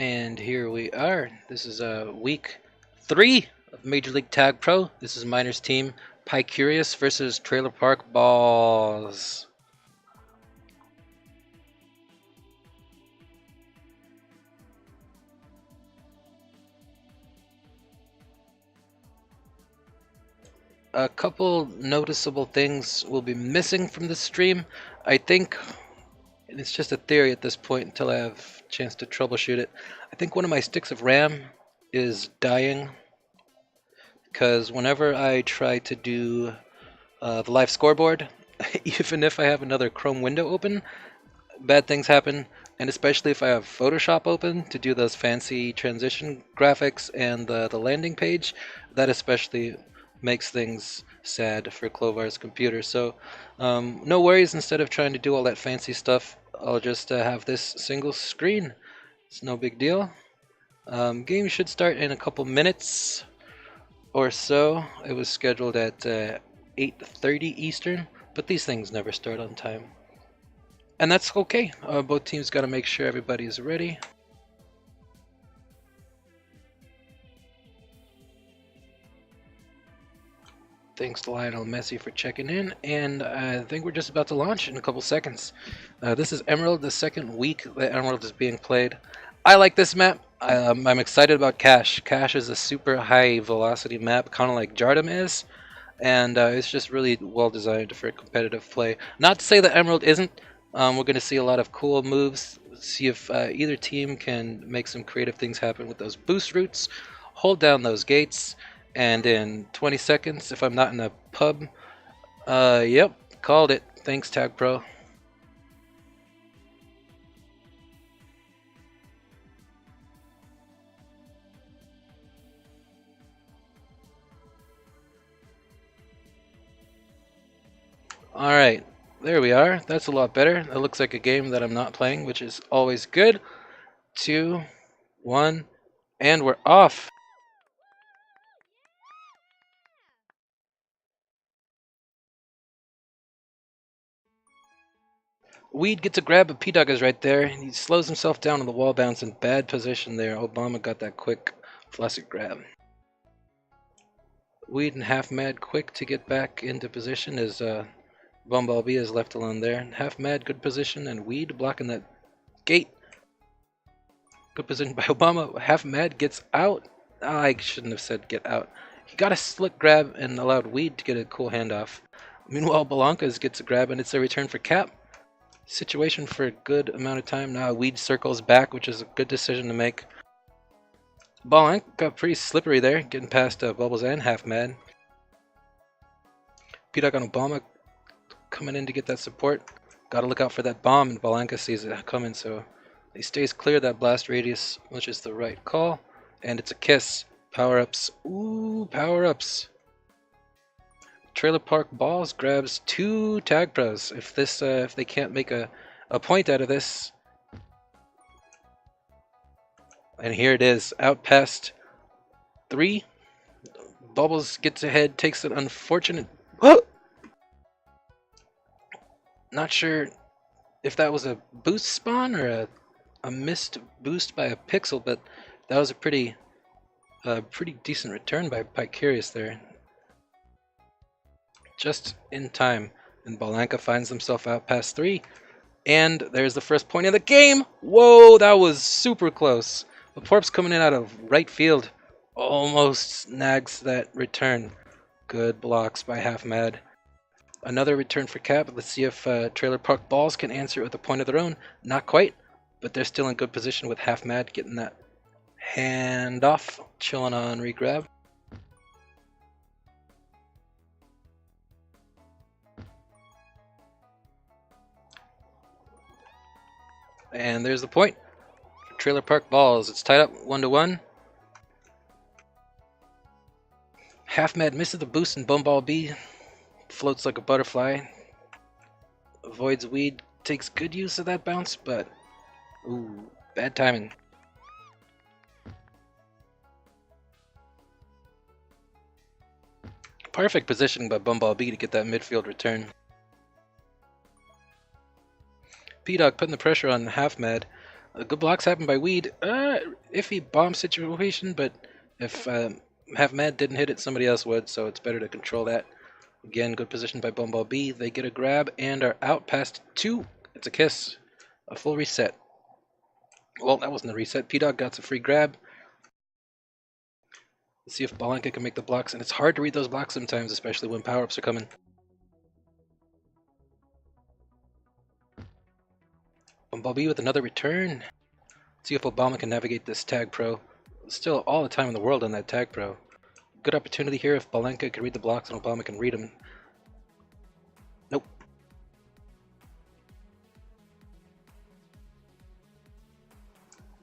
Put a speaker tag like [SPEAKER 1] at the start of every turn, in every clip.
[SPEAKER 1] And here we are. This is week 3 of Major League Tag Pro. This is Miner's team, Curious versus Trailer Park Balls. A couple noticeable things will be missing from this stream. I think, and it's just a theory at this point until I have a chance to troubleshoot it. I think one of my sticks of RAM is dying because whenever I try to do the live scoreboard, even if I have another Chrome window open, bad things happen. And especially if I have Photoshop open to do those fancy transition graphics and the landing page, that especially makes things sad for Clovar's computer. So no worries, instead of trying to do all that fancy stuff, I'll just have this single screen. It's no big deal. Game should start in a couple minutes or so. It was scheduled at 8:30 Eastern, but these things never start on time. And that's okay. Both teams got to make sure everybody's ready. Thanks to Lionel Messi for checking in, and I think we're just about to launch in a couple seconds. This is Emerald, the second week that Emerald is being played. I like this map. I'm excited about Cache. Cache is a super high velocity map, kind of like Jardum is, and it's just really well designed for competitive play. Not to say that Emerald isn't. We're going to see a lot of cool moves, see if either team can make some creative things happen with those boost routes, hold down those gates, and in 20 seconds, if I'm not in a pub, yep, called it. Thanks, Tag Pro. Alright, there we are. That's a lot better. It looks like a game that I'm not playing, which is always good. 2, 1, and we're off. Weed gets a grab, but P-Dog is right there. He slows himself down on the wall bounce in bad position there. Obama got that quick flustered grab. Weed and Half Mad quick to get back into position as Bumblebee is left alone there. Half Mad, good position, and Weed blocking that gate. Good position by Obama. Half Mad gets out. Oh, I shouldn't have said get out. He got a slick grab and allowed Weed to get a cool handoff. Meanwhile, Balancas gets a grab, and it's a return for Cap. Situation for a good amount of time now. Weed circles back, which is a good decision to make. Balank got pretty slippery there, getting past Bubbles and Half Mad. P-Dog on Obama coming in to get that support. Gotta look out for that bomb, and Balanka sees it coming, so he stays clear of that blast radius, which is the right call. And it's a kiss. Power-ups. Ooh, power-ups. Trailer Park Balls grabs 2 tag pros. If they can't make a point out of this, and here it is, out past 3. Bubbles gets ahead, takes an unfortunate. Whoa! Not sure if that was a boost spawn or a missed boost by a pixel, but that was a pretty decent return by Curious there. Just in time, and Balanka finds himself out past 3, and there's the first point of the game. Whoa, that was super close. The Porp's coming in out of right field, almost snags that return. Good blocks by Half Mad. Another return for Cap. Let's see if Trailer Park Balls can answer it with a point of their own. Not quite, but they're still in good position with Half Mad getting that handoff, chilling on regrab. And there's the point. Trailer Park Balls. It's tied up 1-1. Half Mad misses the boost, and Bumblebee floats like a butterfly. Avoids Weed. Takes good use of that bounce, but ooh, bad timing. Perfect positioning by Bumblebee to get that midfield return. P-Dog putting the pressure on Half Mad. Good blocks happen by Weed. Iffy bomb situation, but if Half Mad didn't hit it, somebody else would, so it's better to control that. Again, good position by Bumblebee. They get a grab and are out past 2. It's a kiss. A full reset. Well, that wasn't a reset. P-Dog got a free grab. Let's see if Balanka can make the blocks, and it's hard to read those blocks sometimes, especially when power-ups are coming. Bumblebee with another return. Let's see if Obama can navigate this Tag Pro. Still all the time in the world on that Tag Pro. Good opportunity here if Balanka can read the blocks and Obama can read them. Nope.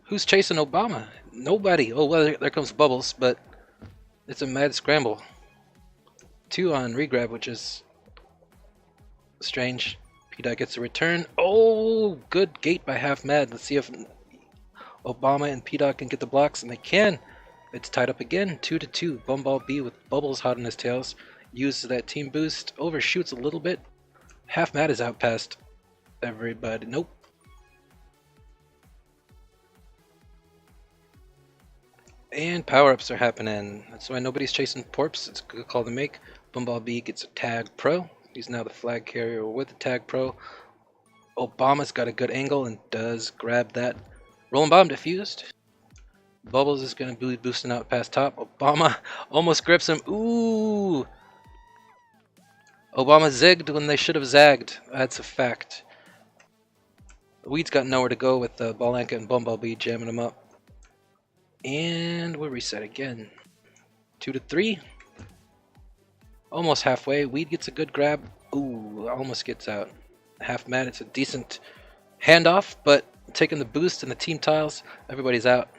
[SPEAKER 1] Who's chasing Obama? Nobody. Oh, well, there comes Bubbles, but it's a mad scramble. 2 on regrab, which is strange. P-Dot gets a return. Oh, good gate by Half Mad. Let's see if Obama and P-Dot can get the blocks, and they can. It's tied up again, 2-2. Bumblebee with Bubbles hot on his tails. Uses that team boost, overshoots a little bit. Half Mad is out past everybody. Nope. And power-ups are happening. That's why nobody's chasing Porps. It's a good call to make. Bumblebee gets a Tag Pro. He's now the flag carrier with the Tag Pro. Obama's got a good angle and does grab that. Rolling bomb diffused. Bubbles is going to be boosting out past top. Obama almost grips him. Ooh! Obama zigged when they should have zagged. That's a fact. Weed's got nowhere to go with Balanka and Bumblebee jamming him up. And we'll reset again. 2-3. Almost halfway. Weed gets a good grab. Ooh, almost gets out. Half Mad, it's a decent handoff, but taking the boost and the team tiles, everybody's out.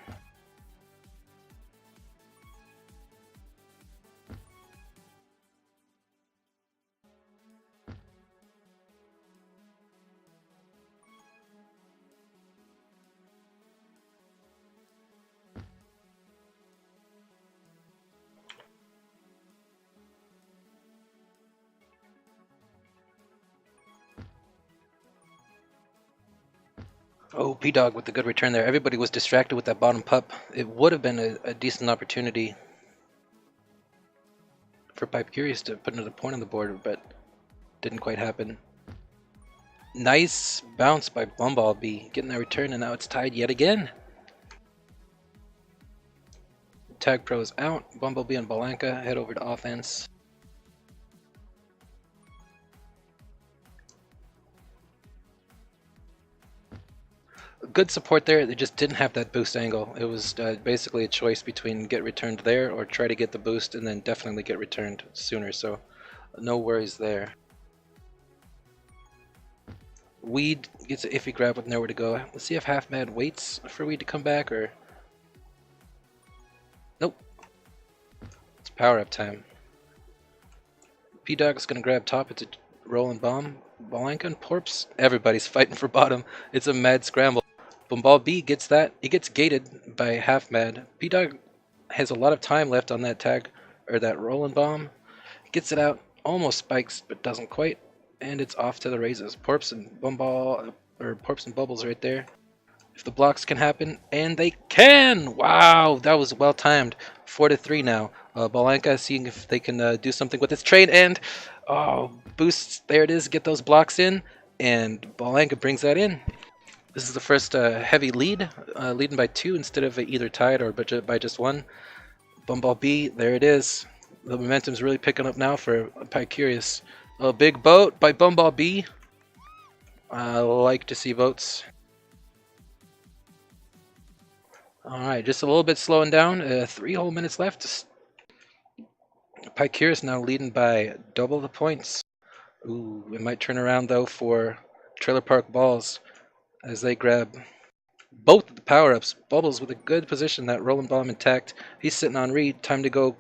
[SPEAKER 1] Oh, P-Dog with the good return there. Everybody was distracted with that bottom pup. It would have been a decent opportunity for Pipe Curious to put another point on the board, but didn't quite happen. Nice bounce by Bumblebee, getting that return, and now it's tied yet again. Tag Pro is out. Bumblebee and Balanka head over to offense. Good support there. They just didn't have that boost angle. It was basically a choice between get returned there or try to get the boost and then definitely get returned sooner. So no worries there. Weed gets an iffy grab with nowhere to go. Let's see if Half Mad waits for Weed to come back or... Nope. It's power up time. P-Dog's gonna grab top. It's a rolling bomb. Balanka and Porps. Everybody's fighting for bottom. It's a mad scramble. Bumblebee gets that. He gets gated by Half Mad. P-Dog has a lot of time left on that tag, or that rolling bomb. Gets it out, almost spikes, but doesn't quite, and it's off to the races. Porps and Porps and Bubbles right there. If the blocks can happen, and they can! Wow, that was well timed. 4-3 now. Balanka seeing if they can do something with this trade, and boosts. There it is. Get those blocks in, and Balanka brings that in. This is the first heavy lead, leading by 2 instead of either tied or by just 1. Bumblebee, there it is. The momentum's really picking up now for Pie Curious. A big boat by Bumblebee. I like to see boats. Alright, just a little bit slowing down. 3 whole minutes left. Pie Curious now leading by double the points. Ooh, it might turn around though for Trailer Park Balls as they grab both of the power-ups. Bubbles with a good position, that rolling bomb intact. He's sitting on Reed. Time to go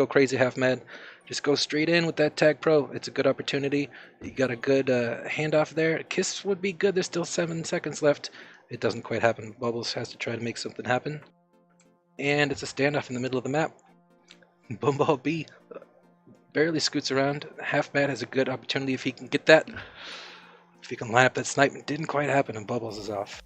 [SPEAKER 1] crazy, Half Mad. Just go straight in with that Tag Pro. It's a good opportunity. You got a good handoff there. Kiss would be good. There's still 7 seconds left. It doesn't quite happen. Bubbles has to try to make something happen. And it's a standoff in the middle of the map. Bumblebee barely scoots around. Half Mad has a good opportunity if he can get that. If he can line up that snipe. It didn't quite happen and Bubbles is off.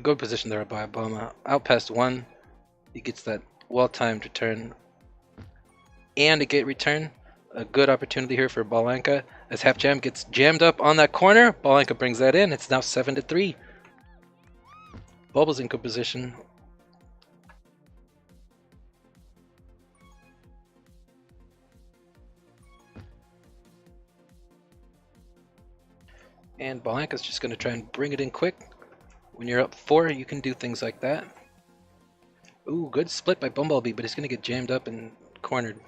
[SPEAKER 1] Good position there by Obama. Out past 1. He gets that well-timed return and a gate return. A good opportunity here for Balanka as Half Jam gets jammed up on that corner. Balanka brings that in. It's now 7-3. Bubbles in good position. And Balanka's just going to try and bring it in quick. When you're up 4, you can do things like that. Ooh, good split by Bumblebee, but he's going to get jammed up and cornered.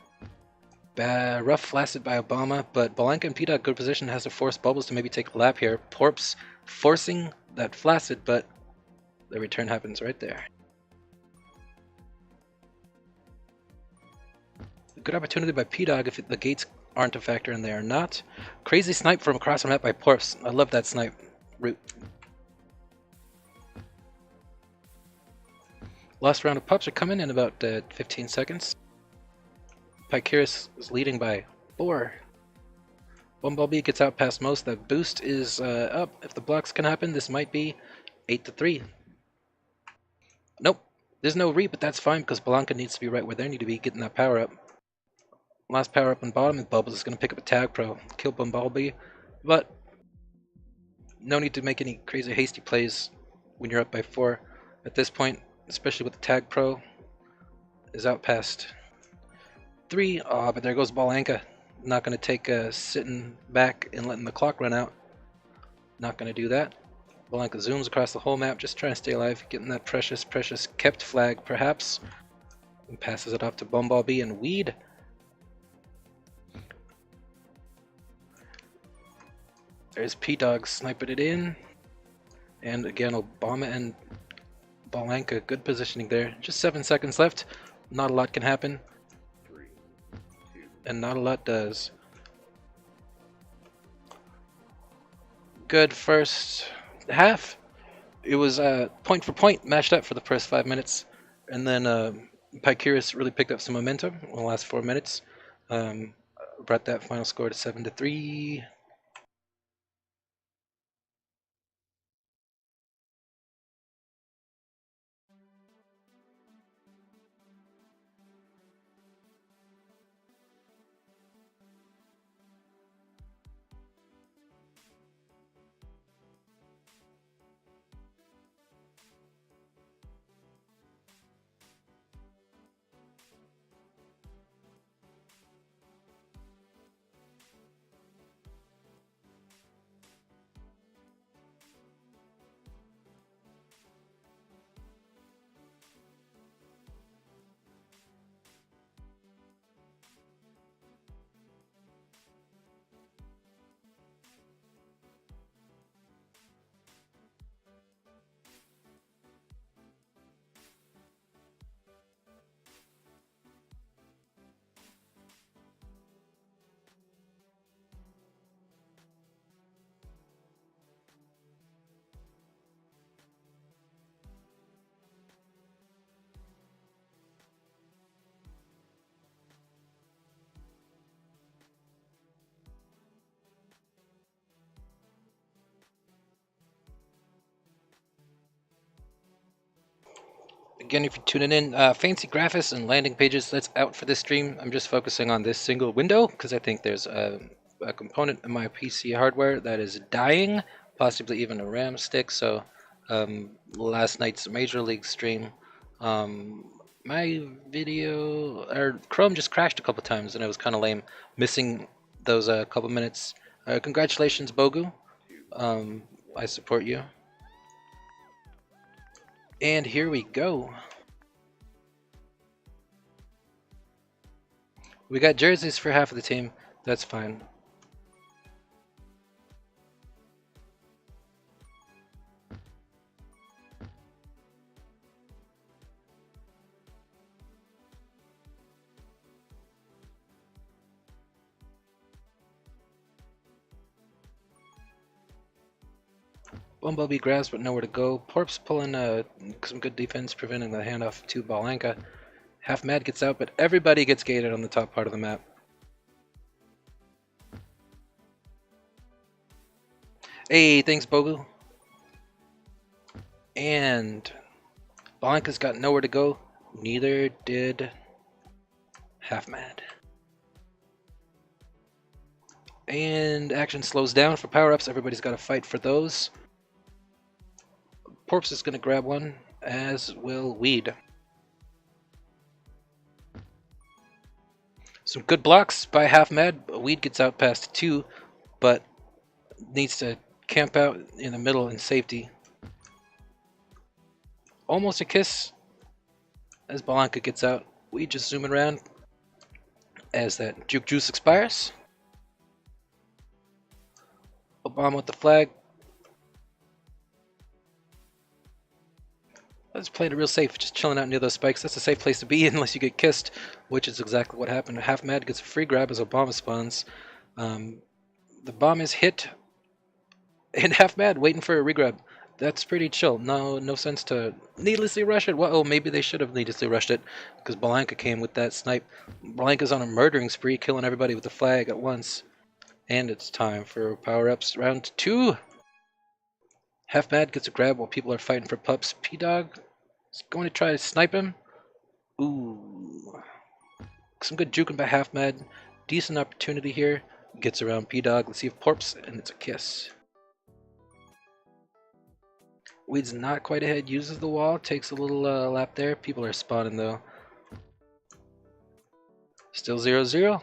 [SPEAKER 1] Rough flaccid by Obama, but Balanka in P-Dog good position, has to force Bubbles to maybe take a lap here. Porps forcing that flaccid, but the return happens right there. A good opportunity by P-Dog if the gates aren't a factor, and they are not. Crazy snipe from across the map by Porps. I love that snipe route. Last round of pups are coming in about 15 seconds. Pycurus is leading by 4. Bumblebee gets out past most. That boost is up. If the blocks can happen, this might be 8-3. Nope. There's no re, but that's fine because Balanka needs to be right where they need to be, getting that power up. Last power up on bottom, and Bubbles is going to pick up a tag pro. Kill Bumblebee, but no need to make any crazy hasty plays when you're up by 4. At this point, especially with the tag pro, is out past 3. Oh, but there goes Balanka. Not going to take sitting back and letting the clock run out. Not going to do that. Balanka zooms across the whole map, just trying to stay alive, getting that precious kept flag, perhaps. And passes it off to Bumblebee and Weed. There's P-Dog sniping it in. And again, Obama and Balanka, good positioning there. Just 7 seconds left. Not a lot can happen. And not a lot does. Good first half. It was point for point matched up for the first 5 minutes. And then Pycurus really picked up some momentum in the last 4 minutes. Brought that final score to 7-3. Again, if you're tuning in, fancy graphics and landing pages, that's out for this stream. I'm just focusing on this single window because I think there's a component in my PC hardware that is dying, possibly even a RAM stick. So last night's Major League stream, my video, or Chrome just crashed a couple times and it was kind of lame, missing those couple minutes. Congratulations, Bogu. I support you. And here we go. We got jerseys for half of the team. That's fine. Bumblebee grabs but nowhere to go. Porps pulling some good defense, preventing the handoff to Balanka. Half Mad gets out, but everybody gets gated on the top part of the map. Hey, thanks, Bogu. And Blanca's got nowhere to go. Neither did Half Mad. And action slows down for power-ups. Everybody's got to fight for those. Porps is going to grab one, as will Weed. Some good blocks by Half Mad. Weed gets out past 2, but needs to camp out in the middle in safety. Almost a kiss as Blanca gets out. Weed just zooming around as that juke juice expires. Obama with the flag. I was playing it real safe, just chilling out near those spikes. That's a safe place to be unless you get kissed, which is exactly what happened. Half Mad gets a free grab as Obama spawns. The bomb is hit, and Half Mad waiting for a regrab. That's pretty chill. No sense to needlessly rush it. Well, maybe they should have needlessly rushed it because Blanca came with that snipe. Blanca's on a murdering spree, killing everybody with the flag at once. And it's time for power-ups round 2. Half Mad gets a grab while people are fighting for pups. P-Dog is going to try to snipe him. Ooh. Some good juking by Half Mad. Decent opportunity here. Gets around P-Dog. Let's see if Porps, and it's a kiss. Weed's not quite ahead. Uses the wall. Takes a little lap there. People are spawning though. Still 0-0.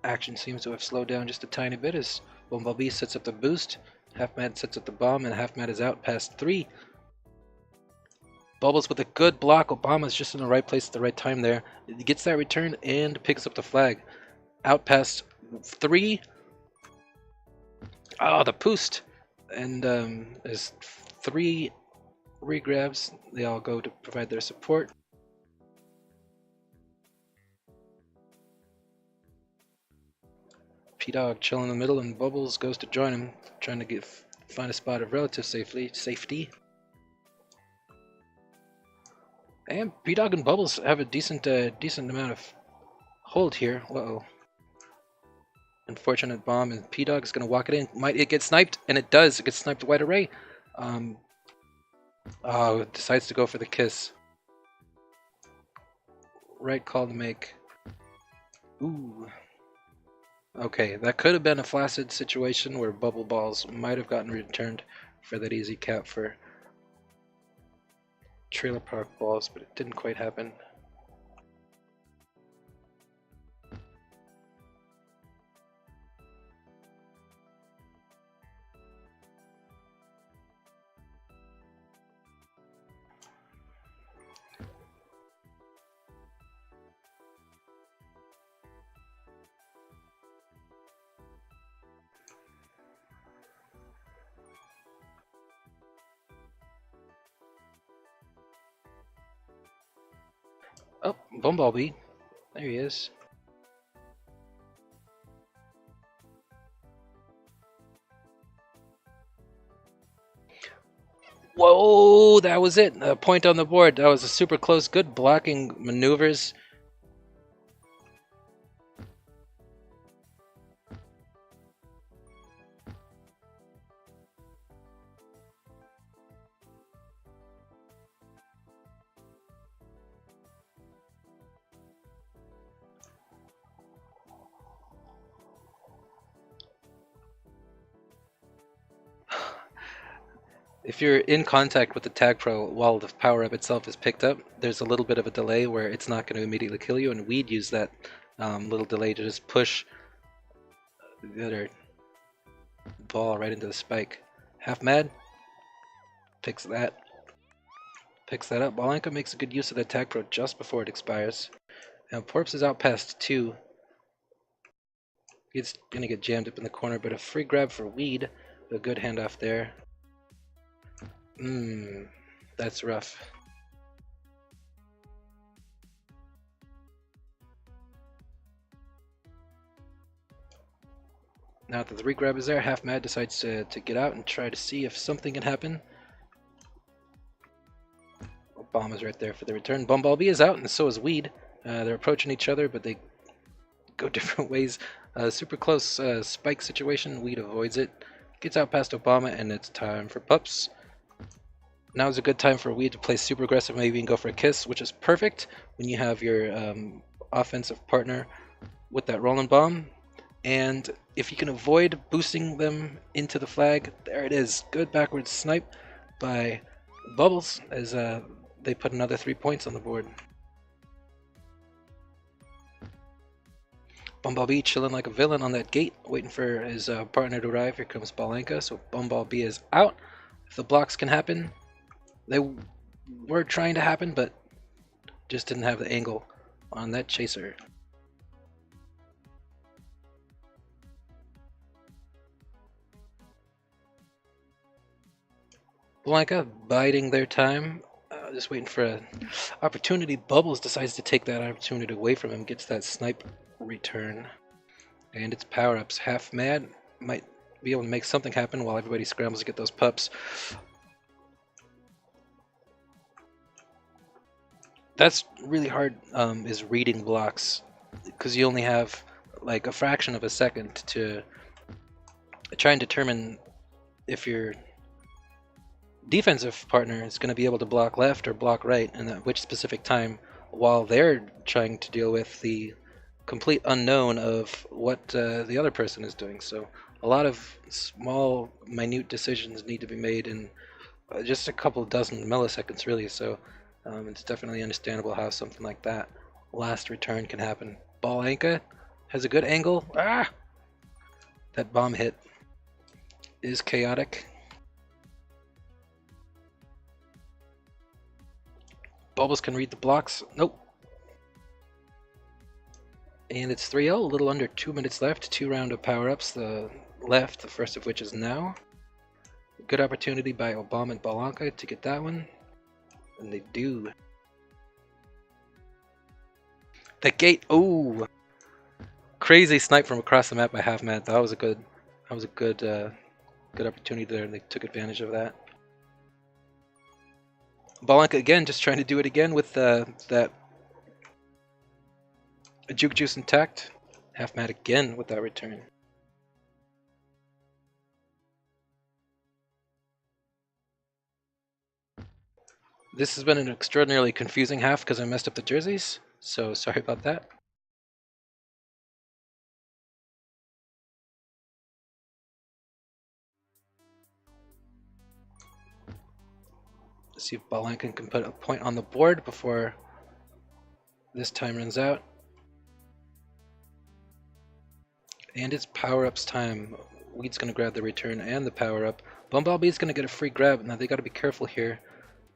[SPEAKER 1] Action seems to have slowed down just a tiny bit as Bumblebee sets up the boost. Half Mad sets up the bomb, and Half Mad is out past 3. Bubbles with a good block. Obama's just in the right place at the right time there. He gets that return and picks up the flag. Out past 3. Oh, the boost. And there's 3 regrabs. They all go to provide their support. P-Dog chilling in the middle, and Bubbles goes to join him, trying to find a spot of relative safety. And P-Dog and Bubbles have a decent amount of hold here. Uh-oh. Unfortunate bomb, and P-Dog is going to walk it in. Might it get sniped? And it does. It gets sniped wide array. Oh, it decides to go for the kiss. Right call to make. Ooh. Okay, that could have been a flaccid situation where bubble balls might have gotten returned for that easy cap for trailer park balls, but it didn't quite happen. Oh, Bumblebee. There he is. Whoa, that was it. A point on the board. That was a super close. Good blocking maneuvers. If you're in contact with the Tag Pro while the power-up itself is picked up, there's a little bit of a delay where it's not going to immediately kill you, and we'd use that little delay to just push the other ball right into the spike. Half Mad picks that up. Blanca makes a good use of the Tag Pro just before it expires. Now Porps is out past 2. He's going to get jammed up in the corner, but a free grab for Weed. A good handoff there. That's rough. Now that the regrab is there, Half Mad decides to get out and try to see if something can happen. Bomb is right there for the return. Bumblebee is out, and so is Weed. They're approaching each other, but they go different ways. Super close spike situation. Weed avoids it. Gets out past Obama, and it's time for Pups. Now is a good time for Weed to play super aggressive, maybe even go for a kiss, which is perfect when you have your offensive partner with that rolling bomb. And if you can avoid boosting them into the flag, there it is. Good backwards snipe by Bubbles as they put another 3 points on the board. Bumblebee chilling like a villain on that gate, waiting for his partner to arrive. Here comes Balenka, so Bumblebee is out. If the blocks can happen, they were trying to happen, but just didn't have the angle on that chaser. Blanca biding their time, just waiting for an opportunity. Bubbles decides to take that opportunity away from him, gets that snipe return. And it's power-ups. Half Mad might be able to make something happen while everybody scrambles to get those pups. That's really hard, is reading blocks, because you only have like a fraction of a second to try and determine if your defensive partner is going to be able to block left or block right, and at which specific time, while they're trying to deal with the complete unknown of what the other person is doing. So a lot of small, minute decisions need to be made in just a couple dozen milliseconds, really. So it's definitely understandable how something like that last return can happen. Balenka has a good angle. Ah! That bomb hit is chaotic. Bubbles can read the blocks. Nope. And it's 3-0, a little under 2 minutes left. 2 round of power-ups. The left, the first of which is now. Good opportunity by Obama and Balenka to get that one. And they do. The gate. Ooh. Crazy snipe from across the map by Half Mad. That was a good opportunity there, and they took advantage of that. Balenka again, just trying to do it again with that juke juice intact. Half Mad again with that return. This has been an extraordinarily confusing half because I messed up the jerseys, so sorry about that. Let's see if Balenka can put a point on the board before this time runs out. And it's power-ups time. Weed's going to grab the return and the power-up. Bumblebee's going to get a free grab. Now they got to be careful here.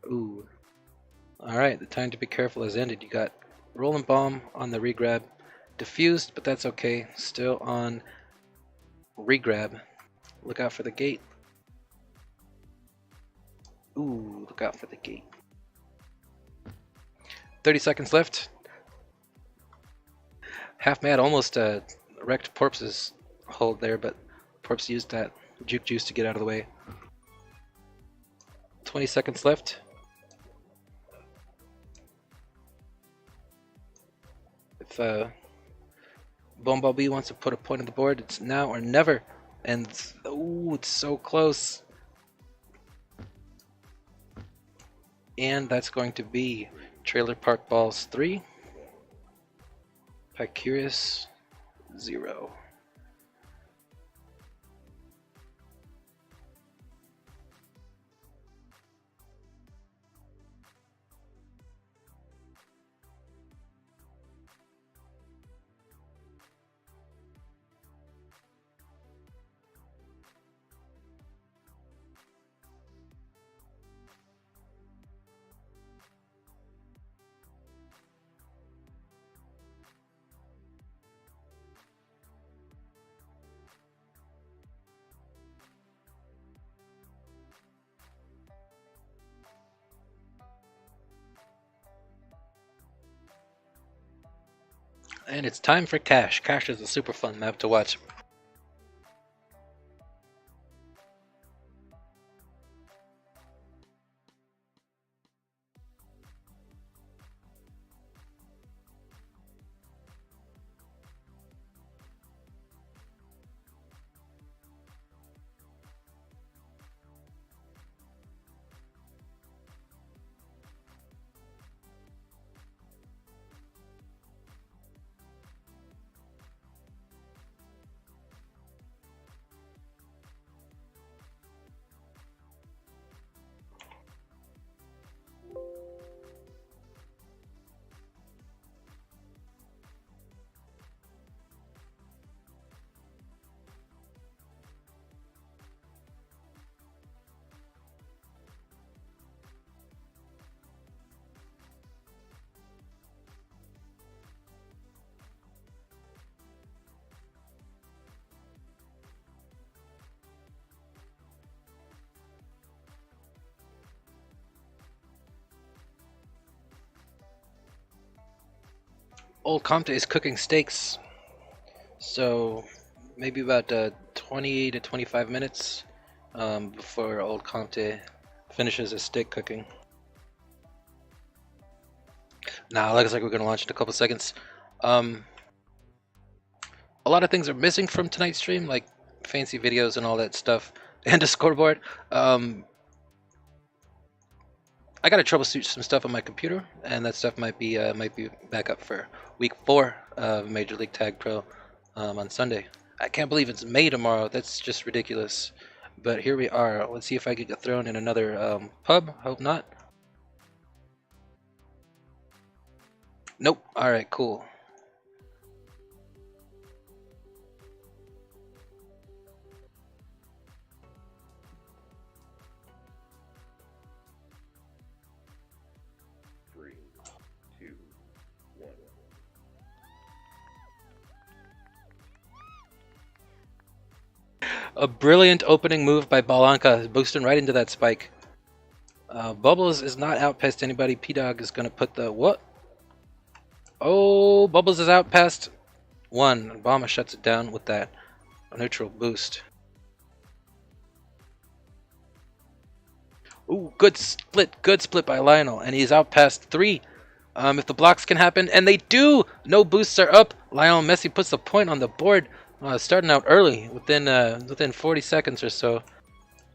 [SPEAKER 1] Ooh. Alright, the time to be careful has ended. You got Rolling Bomb on the regrab. Diffused, but that's okay. Still on regrab. Look out for the gate. Ooh, look out for the gate. 30 seconds left. Half Mad almost wrecked Porps's hold there, but Porps used that juke juice to get out of the way. 20 seconds left. If Bumblebee wants to put a point on the board, it's now or never. And ooh, it's so close. And that's going to be Trailer Park Balls 3, Picurious 0. And it's time for Cash. Cash is a super fun map to watch. Old Comte is cooking steaks, so maybe about 20 to 25 minutes before Old Comte finishes his steak cooking. Now, looks like we're gonna launch in a couple seconds. Um, a lot of things are missing from tonight's stream, like fancy videos and all that stuff, and a scoreboard. I gotta troubleshoot some stuff on my computer, and that stuff might be back up for week 4 of Major League Tag Pro on Sunday. I can't believe it's May tomorrow. That's just ridiculous. But here we are. Let's see if I could get thrown in another pub. Hope not. Nope. All right. Cool. A brilliant opening move by Balanka, boosting right into that spike. Bubbles is not out past anybody. P-Dog is going to put the... What? Oh, Bubbles is out past 1. Obama shuts it down with that neutral boost. Ooh, good split by Lionel, and he's out past 3. If the blocks can happen, and they do! No boosts are up. Lionel Messi puts the point on the board, starting out early, within 40 seconds or so.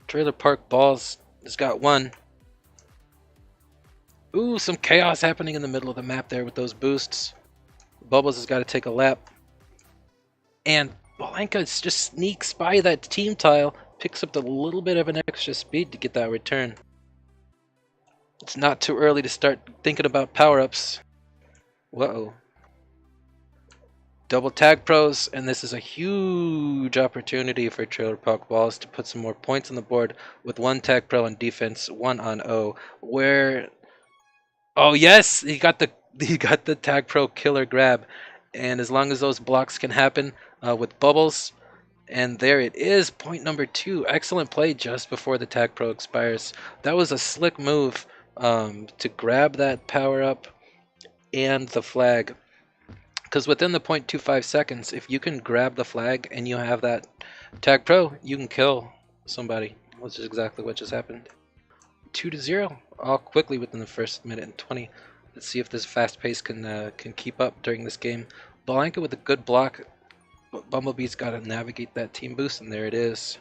[SPEAKER 1] Trailer Park Balls has got 1. Ooh, some chaos happening in the middle of the map there with those boosts. Bubbles has got to take a lap. And Balanka just sneaks by that team tile, picks up a little bit of an extra speed to get that return. It's not too early to start thinking about power-ups. Whoa. Double tag pros, and this is a huge opportunity for Trailer Park Balls to put some more points on the board with 1 tag pro on defense, 1 on O. Where... Oh yes! He got the tag pro killer grab. And as long as those blocks can happen with Bubbles, and there it is, point number 2. Excellent play just before the tag pro expires. That was a slick move to grab that power up and the flag. Because within the 0.25 seconds, if you can grab the flag and you have that tag pro, you can kill somebody, which is exactly what just happened. 2-0, all quickly within the first minute and 20. Let's see if this fast pace can keep up during this game. Balanka with a good block. Bumblebee's got to navigate that team boost, and there it is.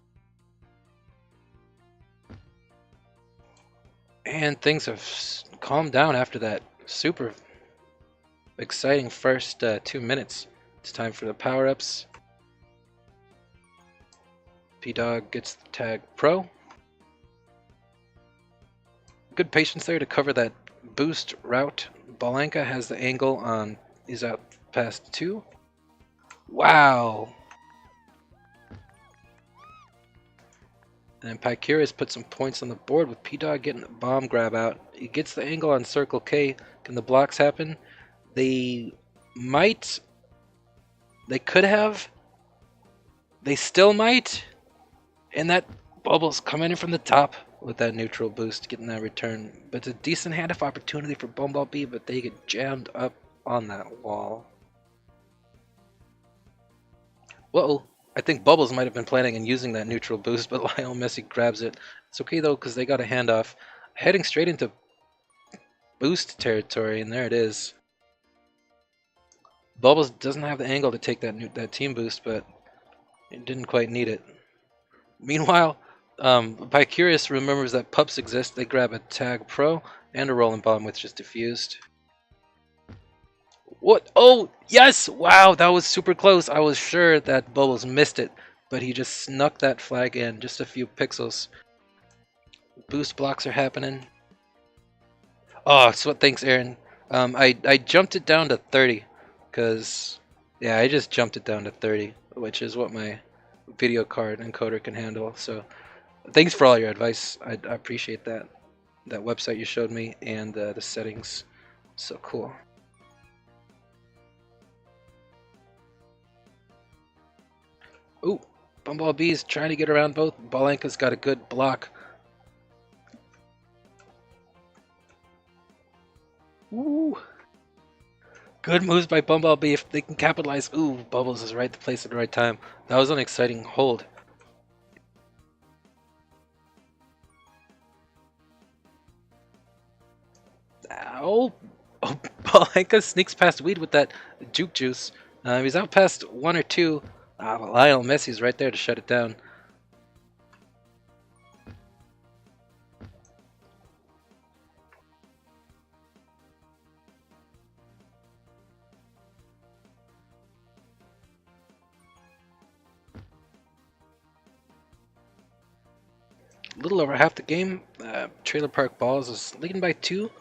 [SPEAKER 1] And things have calmed down after that super exciting first 2 minutes. It's time for the power-ups. P-Dog gets the tag pro. Good patience there to cover that boost route. Balanka has the angle on... He's out past 2. Wow! And Pycurus put some points on the board with P-Dog getting the bomb grab out. He gets the angle on Circle K. Can the blocks happen? They might. They could have. They still might. And that Bubble's coming in from the top with that neutral boost, getting that return. But it's a decent handoff opportunity for Bumblebee, but they get jammed up on that wall. Whoa. I think Bubbles might have been planning on using that neutral boost, but Lionel Messi grabs it. It's okay though, because they got a handoff. Heading straight into boost territory, and there it is. Bubbles doesn't have the angle to take that team boost, but it didn't quite need it. Meanwhile, Pycurus remembers that pups exist. They grab a tag pro and a rolling bomb, which is diffused. What? Oh, yes! Wow, that was super close. I was sure that Bubbles missed it, but he just snuck that flag in, just a few pixels. Boost blocks are happening. Oh, so thanks, Aaron. I jumped it down to 30, because, yeah, I just jumped it down to 30, which is what my video card encoder can handle. So, thanks for all your advice. I appreciate that. That website you showed me and the settings. So cool. Ooh, Bumblebee's trying to get around both. Balanka's got a good block. Ooh. Good moves by Bumblebee if they can capitalize. Ooh, Bubbles is right to place at the right time. That was an exciting hold. Ow! Oh, Palenka sneaks past Weed with that juke juice. He's out past one or two. Lionel Messi's right there to shut it down. A little over half the game. Trailer Park Balls is leading by 2.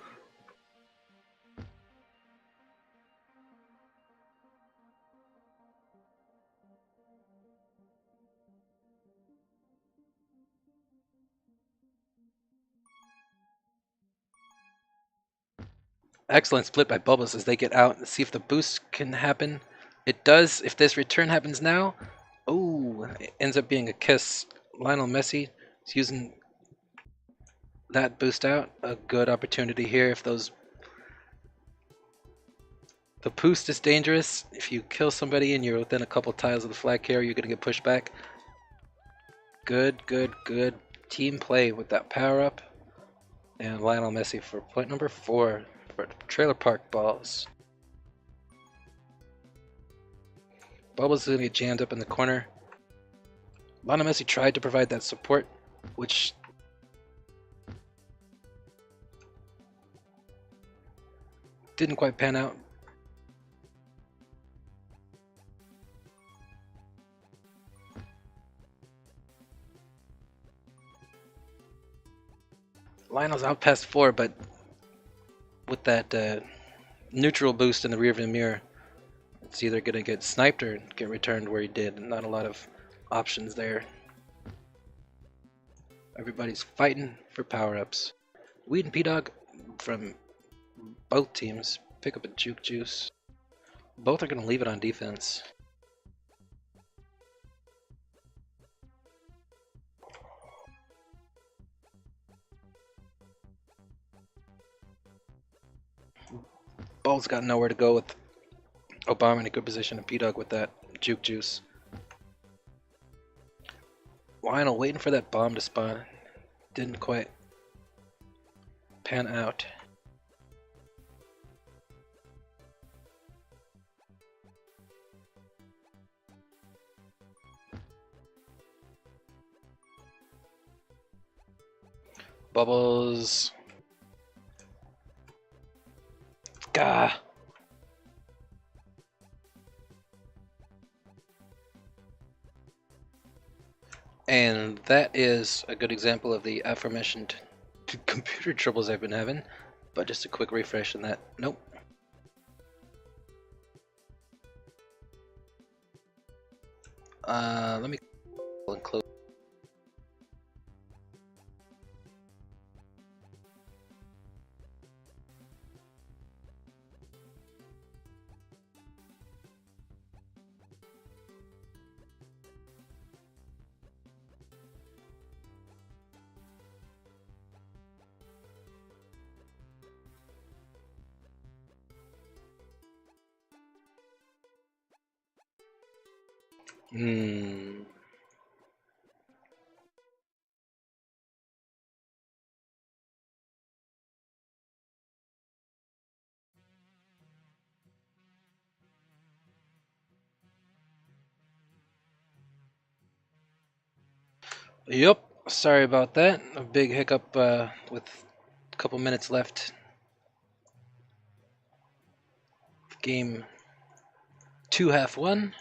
[SPEAKER 1] Excellent split by Bubbles as they get out and see if the boost can happen. It does. If this return happens now, oh, it ends up being a kiss. Lionel Messi is using that boost out. A good opportunity here if those... The boost is dangerous. If you kill somebody and you're within a couple tiles of the flag carrier, you're going to get pushed back. Good, good, good team play with that power up. And Lionel Messi for point number 4 for Trailer Park Balls. Bubbles is going to get jammed up in the corner. Lionel Messi tried to provide that support, which didn't quite pan out. Lionel's out past 4, but with that neutral boost in the rearview mirror, it's either going to get sniped or get returned where he did. Not a lot of options there. Everybody's fighting for power-ups. Weed and P-Dog from both teams pick up a juke juice. Both are going to leave it on defense. Ball's got nowhere to go with Obama in a good position and P-Dog with that juke juice. Lionel waiting for that bomb to spawn. Didn't quite pan out. Bubbles. Gah. And that is a good example of the aforementioned computer troubles I've been having. But just a quick refresh on that. Nope. Let me close. Yep, sorry about that. A big hiccup with a couple minutes left. Game 2 half 1.